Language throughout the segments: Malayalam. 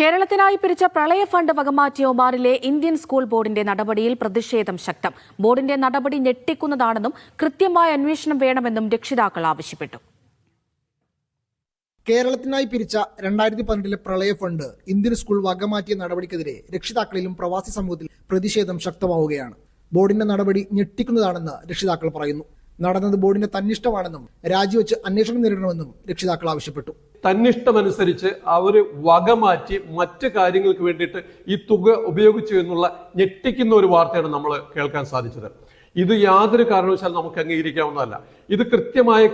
കേരളത്തിനായി പിരിച്ച പ്രളയ ഫണ്ട് വകമാറ്റിയ ഒമാനിലെ ഇന്ത്യൻ സ്കൂൾ ബോർഡിന്റെ നടപടിയിൽ പ്രതിഷേധം ശക്തം. ബോർഡിന്റെ നടപടി ഞെട്ടിക്കുന്നതാണെന്നും കൃത്യമായ അന്വേഷണം വേണമെന്നും രക്ഷിതാക്കൾ ആവശ്യപ്പെട്ടു. കേരളത്തിനായി പിരിച്ച 2012 പ്രളയ ഫണ്ട് ഇന്ത്യൻ സ്കൂൾ വകമാറ്റിയ നടപടിക്കെതിരെ രക്ഷിതാക്കളിലും പ്രവാസി സമൂഹത്തിൽ പ്രതിഷേധം ശക്തമാവുകയാണ്. ബോർഡിന്റെ നടപടി ഞെട്ടിക്കുന്നതാണെന്ന് രക്ഷിതാക്കൾ പറയുന്നു. നടന്നത് ബോർഡിന്റെ തന്നിഷ്ടമാണെന്നും രാജിവെച്ച് അന്വേഷണം നേരിടണമെന്നും രക്ഷിതാക്കൾ ആവശ്യപ്പെട്ടു. തന്നിഷ്ടമനുസരിച്ച് അവർ വകമാറ്റി മറ്റ് കാര്യങ്ങൾക്ക് വേണ്ടിയിട്ട് ഈ തുക ഉപയോഗിച്ചു എന്നുള്ള ഞെട്ടിക്കുന്ന ഒരു വാർത്തയാണ് നമ്മൾ കേൾക്കാൻ സാധിച്ചത്. ഇത് യാതൊരു കാരണവശാലും നമുക്ക് അംഗീകരിക്കാവുന്നതല്ല. ഇത്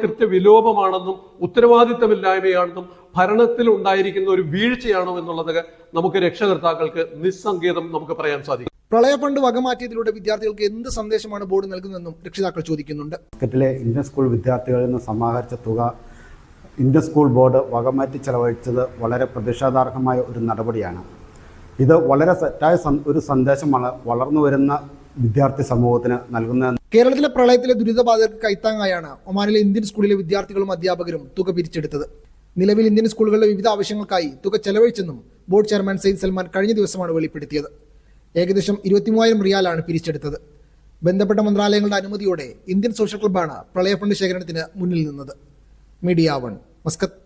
കൃത്യവിലോപമാണെന്നും ഉത്തരവാദിത്തമില്ലായ്മയാണെന്നും ഭരണത്തിൽ ഉണ്ടായിരിക്കുന്ന ഒരു വീഴ്ചയാണോ എന്നുള്ളത് നമുക്ക് രക്ഷകർത്താക്കൾക്ക് നിസ്സങ്കേതം നമുക്ക് പറയാൻ സാധിക്കും. പ്രളയ ഫണ്ട് വകമാറ്റിയതിലൂടെ വിദ്യാർത്ഥികൾക്ക് എന്ത് സന്ദേശമാണ് ബോർഡ് നൽകുന്നതെന്നും രക്ഷിതാക്കൾ ചോദിക്കുന്നുണ്ട്. ഇന്ത്യൻ സ്കൂൾ വിദ്യാർത്ഥികളിൽ നിന്ന് സമാഹരിച്ച തുക ഇന്ത്യൻ സ്കൂൾ ബോർഡ് വകമാറ്റി ചെലവഴിച്ചത് വളരെ പ്രതിഷേധാർഹമായ ഒരു നടപടിയാണ്. ഇത് വളരെ തെറ്റായ ഒരു സന്ദേശമാണ് വളർന്നു വരുന്ന വിദ്യാർത്ഥി സമൂഹത്തിന് നൽകുന്നത്. കേരളത്തിലെ പ്രളയത്തിലെ ദുരിതബാധിതർക്ക് കൈത്താങ്ങായാണ് ഒമാനിലെ ഇന്ത്യൻ സ്കൂളിലെ വിദ്യാർത്ഥികളും അധ്യാപകരും തുക പിരിച്ചെടുത്തത്. നിലവിൽ ഇന്ത്യൻ സ്കൂളുകളുടെ വിവിധ ആവശ്യങ്ങൾക്കായി തുക ചെലവഴിച്ചെന്നും ബോർഡ് ചെയർമാൻ സെയ്ദ് സൽമാൻ കഴിഞ്ഞ ദിവസമാണ് വെളിപ്പെടുത്തിയത്. ഏകദേശം 23,000 റിയാലാണ് പിരിച്ചെടുത്തത്. ബന്ധപ്പെട്ട മന്ത്രാലയങ്ങളുടെ അനുമതിയോടെ ഇന്ത്യൻ സോഷ്യൽ ക്ലബ്ബാണ് പ്രളയ ഫണ്ട് ശേഖരണത്തിന് മുന്നിൽ നിന്നത്. Media 1 Muscat.